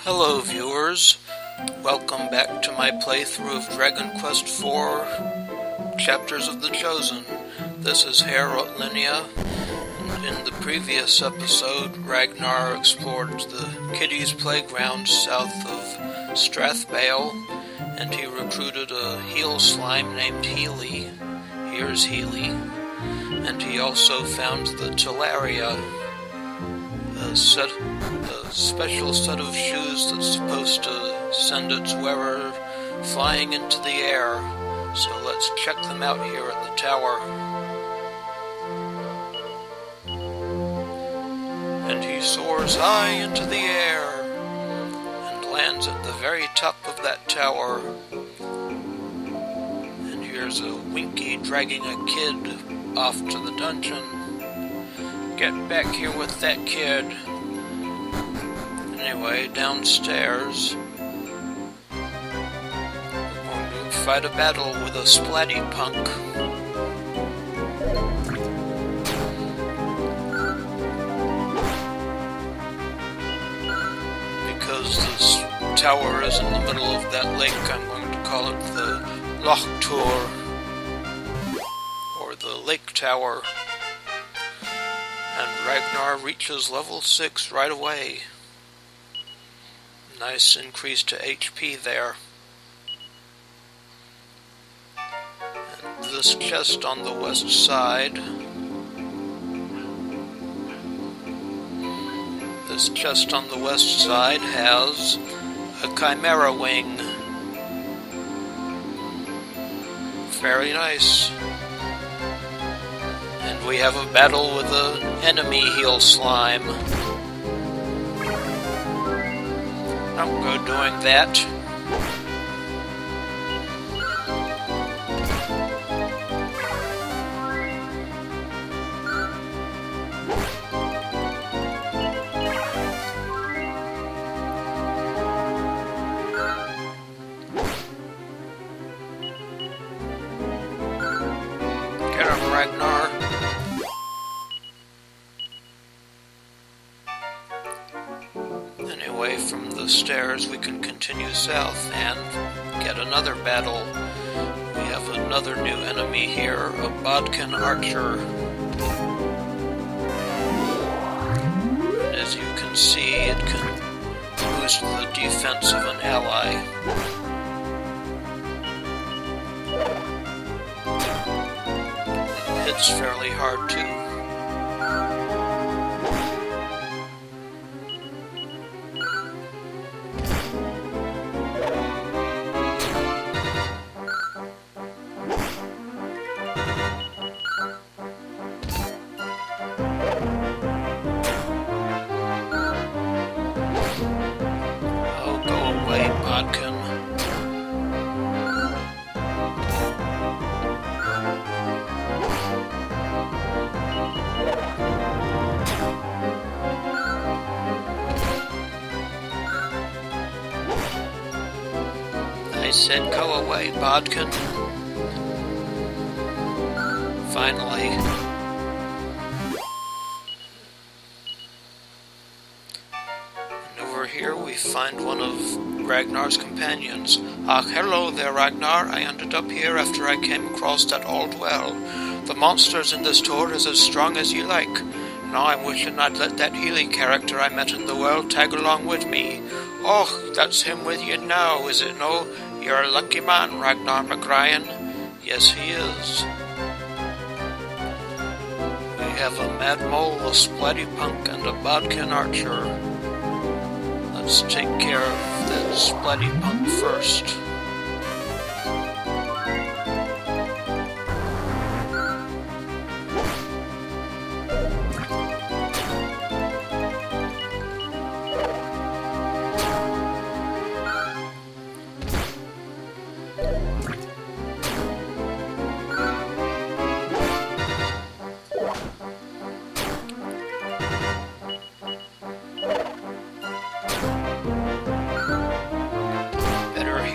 Hello viewers, welcome back to my playthrough of Dragon Quest IV, Chapters of the Chosen. This is Healslime, and in the previous episode, Ragnar explored the kiddies' playground south of Strathbale, and he recruited a Healslime named Healie. Here's Healie. And he also found the Talaria, a special set of shoes that's supposed to send its wearer flying into the air. So let's check them out here at the tower. And he soars high into the air and lands at the very top of that tower. And here's a Winky dragging a kid off to the dungeon. Get back here with that kid. Anyway, downstairs, we're going to fight a battle with a splatty punk. Because this tower is in the middle of that lake, I'm going to call it the Loch Tur, or the Lake Tower. And Ragnar reaches level 6 right away. Nice increase to HP there. And this chest on the west side. This chest on the west side has a Chimaera Wing. Very nice. And we have a battle with an enemy Healslime. Don't go doing that. Get him, Ragnar. Anyway, from the stairs we can continue south and get another battle. We have another new enemy here, a Bodkin archer. As you can see, it can boost the defense of an ally. It hits fairly hard too. I said go away, Bodkin. Finally. And over here we find one of Ragnar's companions. Ah, hello there, Ragnar. I ended up here after I came across that old well. The monsters in this tour is as strong as you like. Now I'm wishing I'd let that Healie character I met in the well tag along with me. Oh, that's him with you now, is it no? You're a lucky man, Ragnar McRyan. Yes, he is. We have a Mad Mole, a Splatty Punk, and a Bodkin archer. Let's take care of that Splatty Punk first.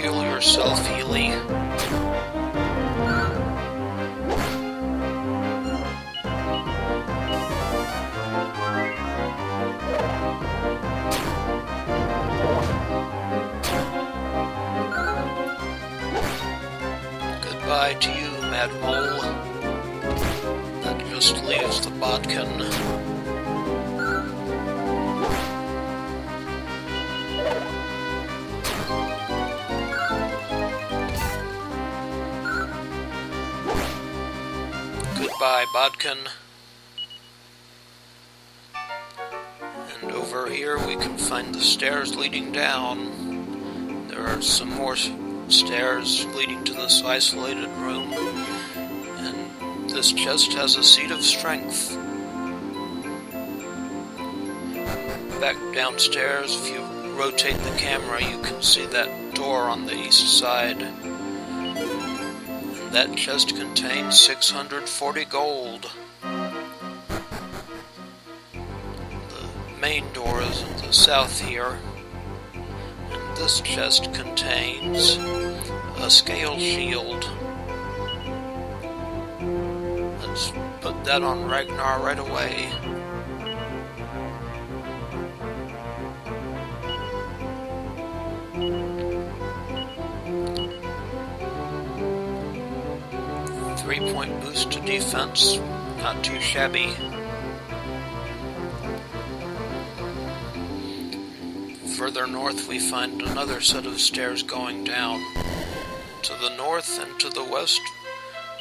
Heal yourself, Healie. Goodbye to you, Mad Mole. That just leaves the bodkin. Goodbye, bodkin. And over here we can find the stairs leading down. There are some more stairs leading to this isolated room, and this chest has a seat of strength. Back downstairs, if you rotate the camera, you can see that door on the east side. And that chest contains 640 gold. The main door is in the south here. This chest contains a scale shield. Let's put that on Ragnar right away. Three-point boost to defense, not too shabby. Further north we find another set of stairs going down. To the north and to the west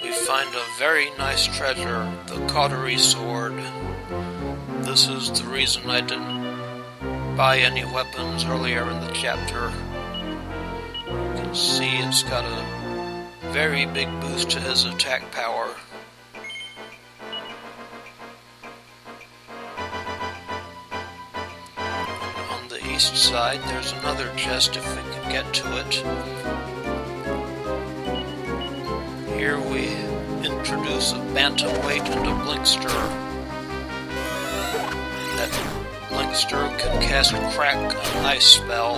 we find a very nice treasure, the cautery sword. This is the reason I didn't buy any weapons earlier in the chapter. You can see it's got a very big boost to his attack power. East side, there's another chest if we can get to it. Here we introduce a bantamweight and a blinkster. That blinkster can cast crack, an ice spell.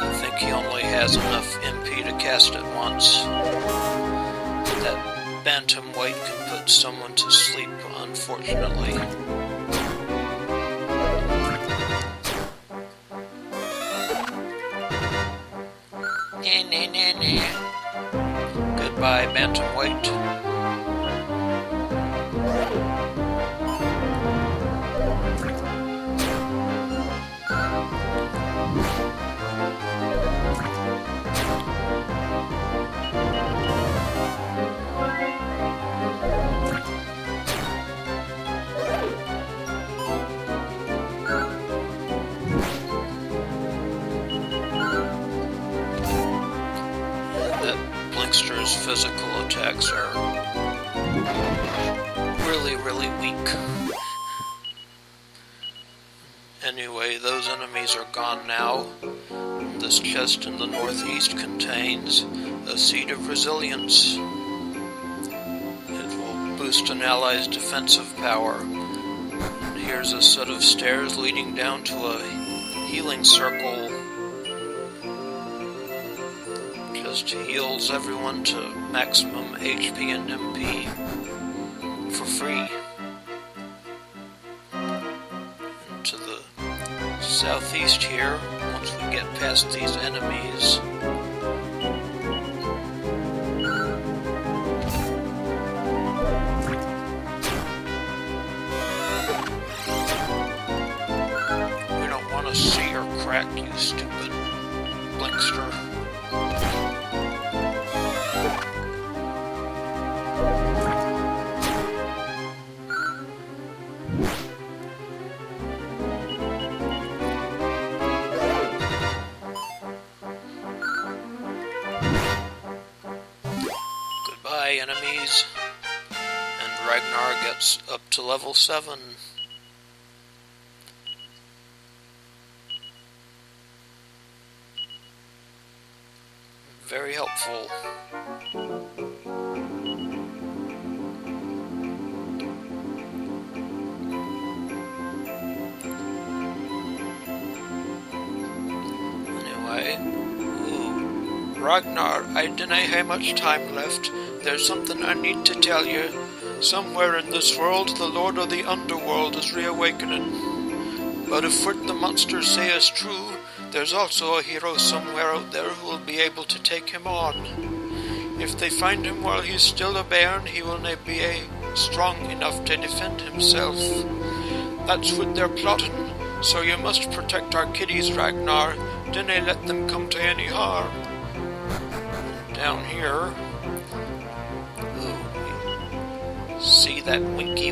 I think he only has enough MP to cast it once. That bantamweight can put someone to sleep, unfortunately. Goodbye, bantamweight. Blinkster's physical attacks are really weak. Anyway, those enemies are gone now. This chest in the northeast contains a seed of resilience. It will boost an ally's defensive power. And here's a set of stairs leading down to a healing circle. Just heals everyone to maximum HP and MP for free. And to the southeast here, once we get past these enemies, we don't want to see or crack, you stupid blinkster. Enemies, and Ragnar gets up to level 7. Very helpful. Anyway, Ragnar, I didn't have much time left. There's something I need to tell you. Somewhere in this world, the Lord of the Underworld is reawakening. But if what the monsters say is true, There's also a hero somewhere out there who will be able to take him on. If they find him while he's still a bairn, he will not be strong enough to defend himself. That's what they're plotting, so you must protect our kiddies, Ragnar. Dinna let them come to any harm. Down here, see that Winky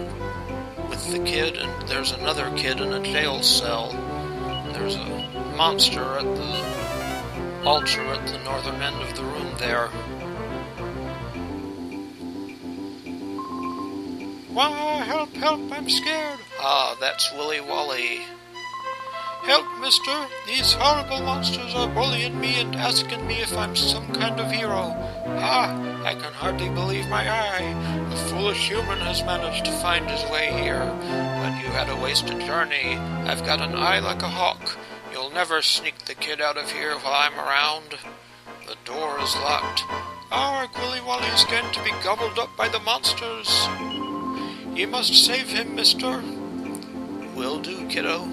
with the kid, and there's another kid in a jail cell. There's a monster at the altar at the northern end of the room there. Why, help, help, I'm scared. Ah, that's Willy Wally. Help, mister. These horrible monsters are bullying me and asking me if I'm some kind of hero. Ah, I can hardly believe my eye. The foolish human has managed to find his way here. But you had a wasted journey. I've got an eye like a hawk. You'll never sneak the kid out of here while I'm around. The door is locked. Our Willy Wally's going to be gobbled up by the monsters. You must save him, mister. Will do, kiddo.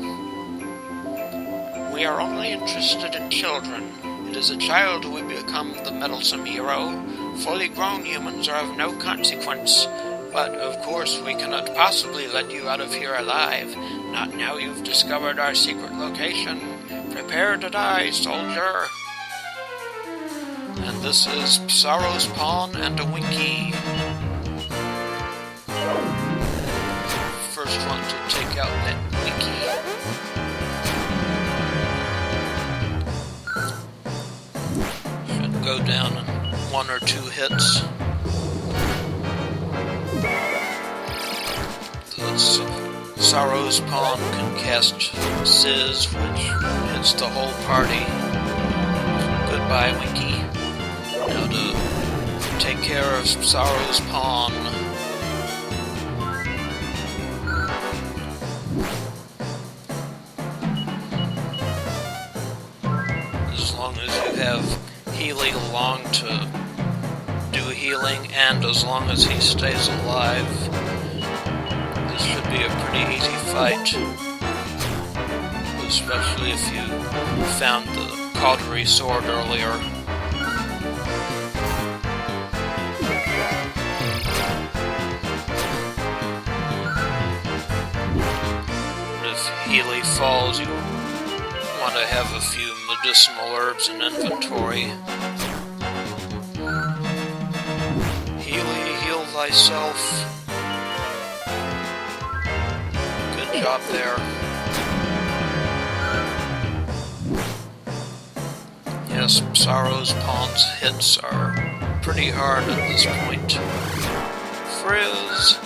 We are only interested in children. It is a child who will become the meddlesome hero. Fully grown humans are of no consequence. But, of course, we cannot possibly let you out of here alive. Not now you've discovered our secret location. Prepare to die, soldier. And this is Psaro's pawn and a Winky. First one to take out that Winky. Should go down in 1 or 2 hits. Psaro's pawn can cast Sizz, which hits the whole party. Goodbye, Winky. Now to take care of Psaro's pawn. As long as you have Healie along to do healing, and as long as he stays alive, this should be a pretty easy fight. Especially if you found the cautery sword earlier. If Healie falls, you want to have a few medicinal herbs in inventory. Healie, heal thyself. Good job there. Yes, Psaro's pawn's hits are pretty hard at this point. Frizz!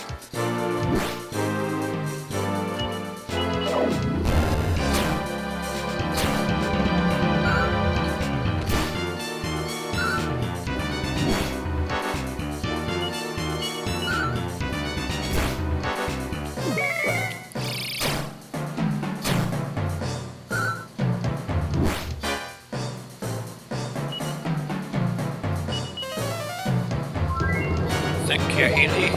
Thank you, Healie.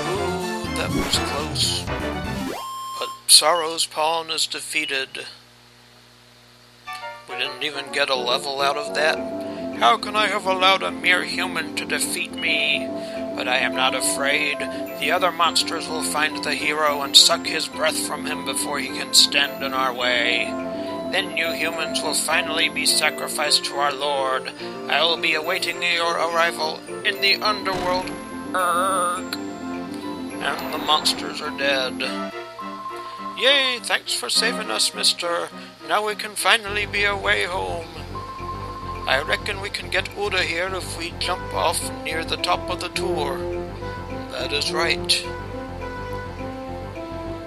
Ooh, that was close. But Psaro's pawn is defeated. We didn't even get a level out of that. How can I have allowed a mere human to defeat me? But I am not afraid. The other monsters will find the hero and suck his breath from him before he can stand in our way. Then you humans will finally be sacrificed to our lord. I will be awaiting your arrival in the underworld. Urgh. And the monsters are dead. Yay, thanks for saving us, mister. Now we can finally be away home. I reckon we can get Uda here if we jump off near the top of the tour. That is right.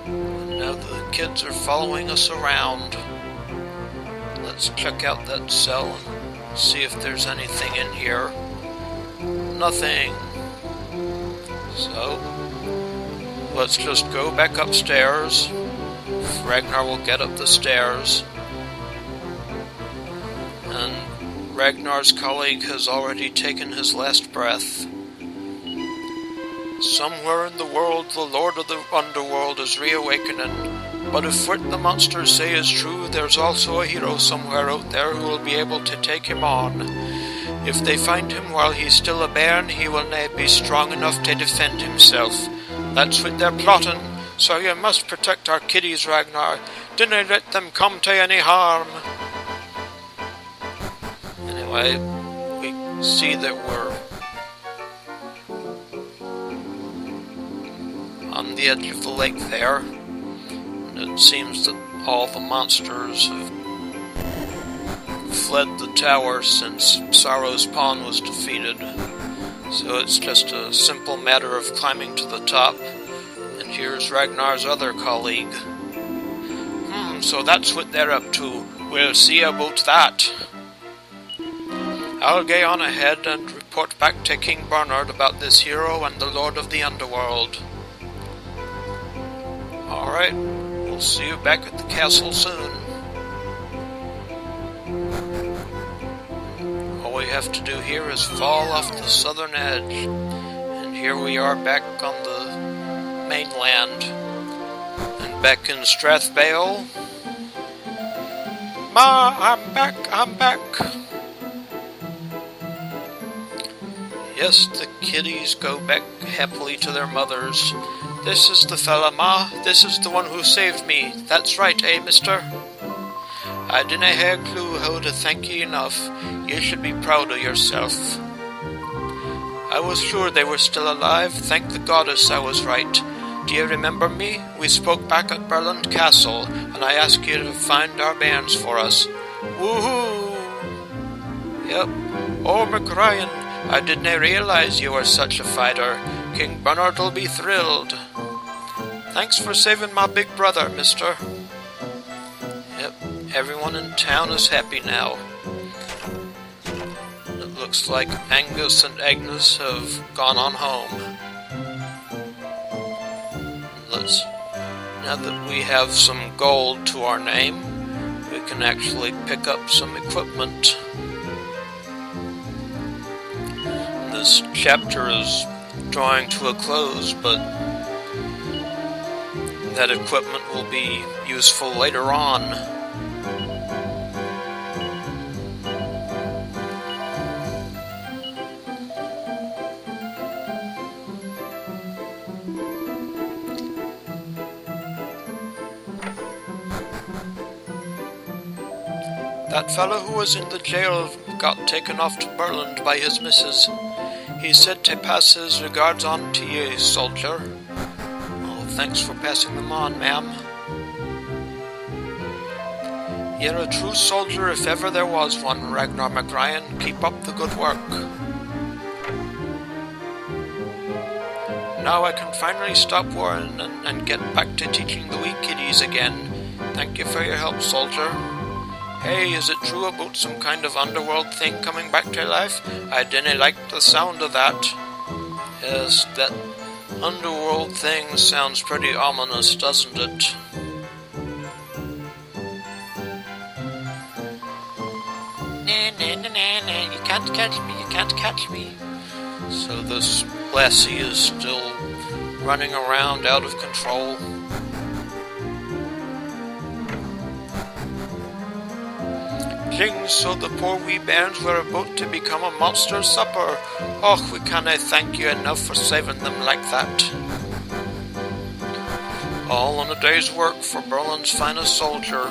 And now the kids are following us around. Let's check out that cell and see if there's anything in here. Nothing. So, let's just go back upstairs. Ragnar will get up the stairs. And Ragnar's colleague has already taken his last breath. Somewhere in the world, the Lord of the Underworld is reawakening. But if what the monsters say is true, there's also a hero somewhere out there who will be able to take him on. If they find him while he's still a bairn, he will not be strong enough to defend himself. That's what they're plotting, so you must protect our kiddies, Ragnar. Dinna let them come to any harm. Anyway, we see that we're on the edge of the lake there. And it seems that all the monsters have fled the tower since Psaro's pawn was defeated. So it's just a simple matter of climbing to the top. And here's Ragnar's other colleague. So that's what they're up to. We'll see about that. I'll go on ahead and report back to King Bernard about this hero and the Lord of the Underworld. Alright, we'll see you back at the castle soon. All we have to do here is fall off the southern edge. And here we are back on the mainland. And back in Strathbale. Ma, I'm back. Yes, the kiddies go back happily to their mothers. This is the fella, Ma. This is the one who saved me. That's right, mister? I dinna hae a clue how to thank ye enough. You should be proud of yourself. I was sure they were still alive. Thank the goddess I was right. Do you remember me? We spoke back at Burland Castle, and I asked you to find our bairns for us. Woohoo! Yep. Oh, McRyan, I didn't realize you were such a fighter. King Bernard'll be thrilled. Thanks for saving my big brother, mister. Yep, everyone in town is happy now. It looks like Angus and Agnes have gone on home. Now that we have some gold to our name, we can actually pick up some equipment. This chapter is drawing to a close, but that equipment will be useful later on. That fellow who was in the jail got taken off to Burland by his missus. He said to pass his regards on to ye, soldier. Oh, thanks for passing them on, ma'am. You're a true soldier if ever there was one, Ragnar McRyan. Keep up the good work. Now I can finally stop worrying and get back to teaching the wee kiddies again. Thank you for your help, soldier. Hey, is it true about some kind of underworld thing coming back to life? I didn't like the sound of that. Yes, that underworld thing sounds pretty ominous, doesn't it? Nah, you can't catch me, you can't catch me. So this lassie is still running around out of control. So the poor wee bairns were about to become a monster supper. Och, we canna thank you enough for saving them like that. All in a day's work for Burland's finest soldier.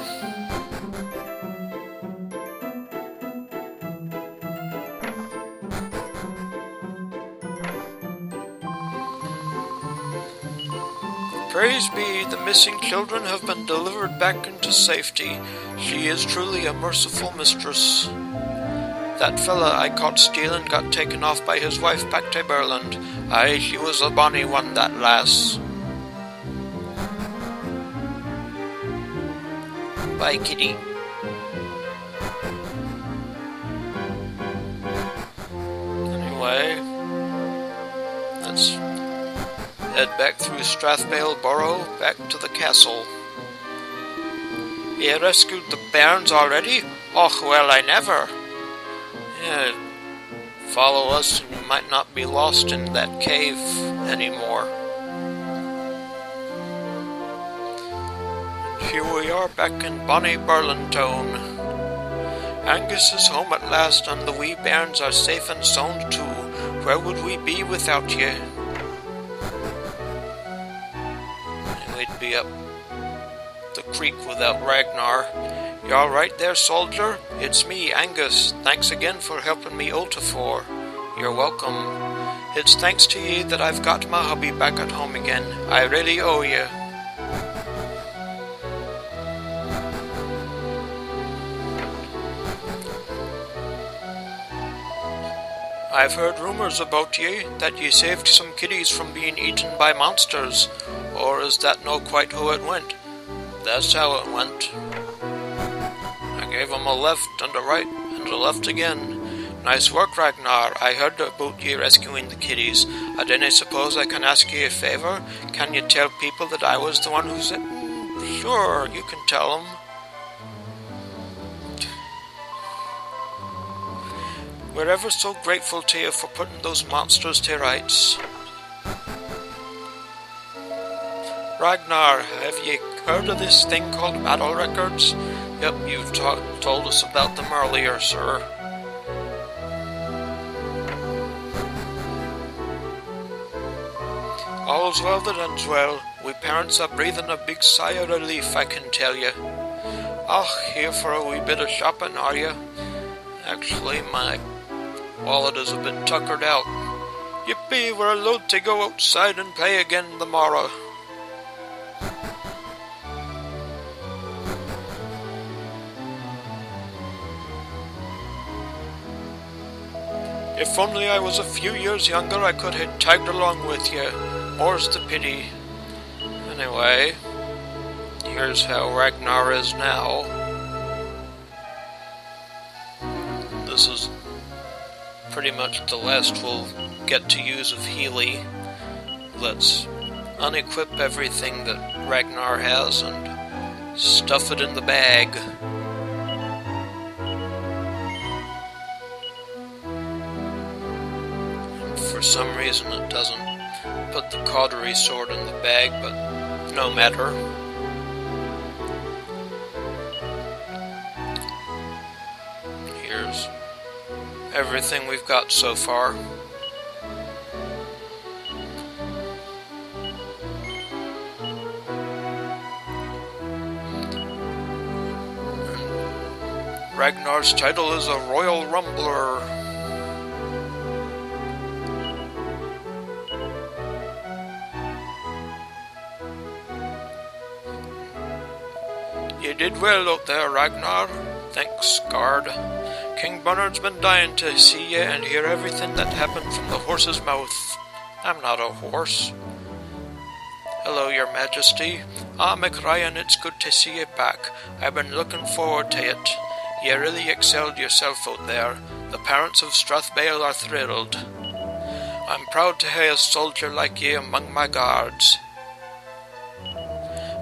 Praise be, the missing children have been delivered back into safety. She is truly a merciful mistress. That fella I caught stealing got taken off by his wife back to Burland. Aye, she was a bonny one, that lass. Bye, kitty. Anyway, let's head back through Strathbale Borough, back to the castle. You rescued the bairns already? Och, well, I never. Yeah, follow us and you might not be lost in that cave anymore. Here we are back in bonny Burlington. Angus is home at last, and the wee bairns are safe and sound too. Where would we be without ye? We'd be up the creek without Ragnar. You all right there, soldier? It's me, Angus. Thanks again for helping me Ultifor. You're welcome. It's thanks to ye that I've got my hubby back at home again. I really owe ye. I've heard rumours about ye, that ye saved some kiddies from being eaten by monsters. Or is that no quite how it went? That's how it went. I gave 'em a left and a right and a left again. Nice work, Ragnar. I heard about ye rescuing the kiddies. I dinna suppose I can ask ye a favour? Can ye tell people that I was the one who said... Sure, you can tell 'em. We're ever so grateful to you for putting those monsters to rights. Ragnar, have ye heard of this thing called battle records? Yep, you've told us about them earlier, sir. All's well that ends well. We parents are breathing a big sigh of relief, I can tell you. Here for a wee bit of shopping, are you? Actually, my wallet is a bit tuckered out. Yippee, we're allowed to go outside and play again tomorrow. If only I was a few years younger, I could have tagged along with you. More's the pity. Anyway, here's how Ragnar is now. This is pretty much the last we'll get to use of Healie. Let's unequip everything that Ragnar has and stuff it in the bag. For some reason it doesn't put the cautery sword in the bag, but no matter. Here's everything we've got so far. Ragnar's title is a Royal Rumbler. You did well out there, Ragnar. Thanks, guard. King Bernard's been dying to see you and hear everything that happened from the horse's mouth. I'm not a horse. Hello, your majesty. MacRyan, it's good to see you back. I've been looking forward to it. You really excelled yourself out there. The parents of Strathbale are thrilled. I'm proud to have a soldier like you among my guards.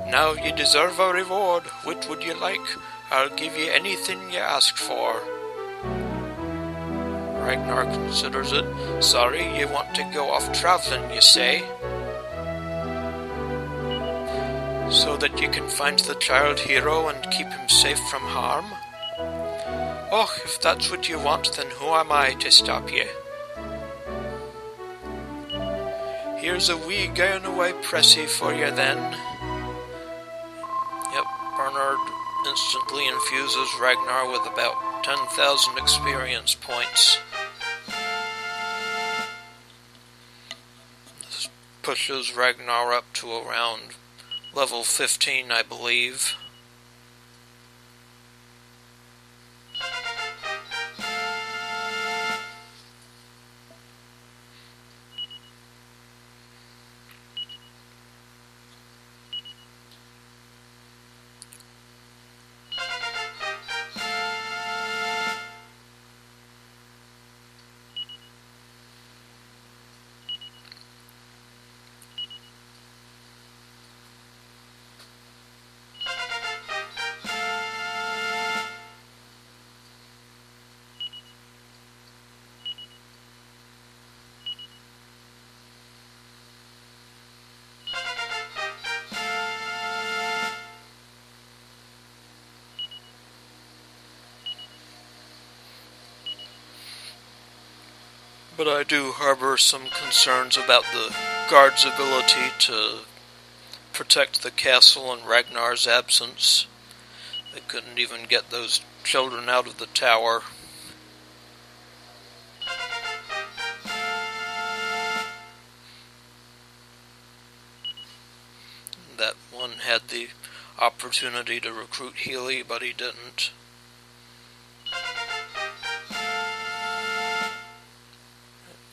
Now you deserve a reward. What would you like? I'll give you anything you ask for. Ragnar considers it. Sorry, you want to go off travelling, you say? So that you can find the child hero and keep him safe from harm? Oh, if that's what you want, then who am I to stop you? Here's a wee going-away pressy for you then. Yep, Bernard instantly infuses Ragnar with about 10,000 experience points. This pushes Ragnar up to around level 15, I believe. But I do harbor some concerns about the guard's ability to protect the castle in Ragnar's absence. They couldn't even get those children out of the tower. That one had the opportunity to recruit Healie, but he didn't.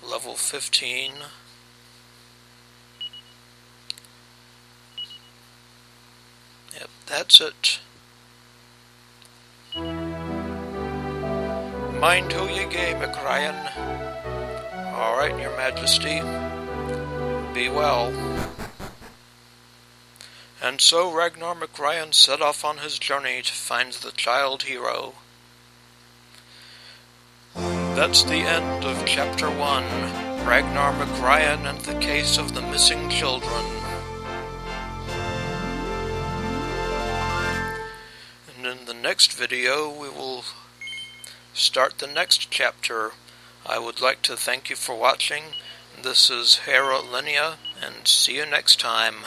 Level 15. Yep, that's it. Mind who ye gae, McRyan. Alright, Your Majesty. Be well. And so Ragnar McRyan set off on his journey to find the child hero. That's the end of Chapter 1, Ragnar McRyan and the Case of the Missing Children. And in the next video, we will start the next chapter. I would like to thank you for watching. This is Healslime, and see you next time.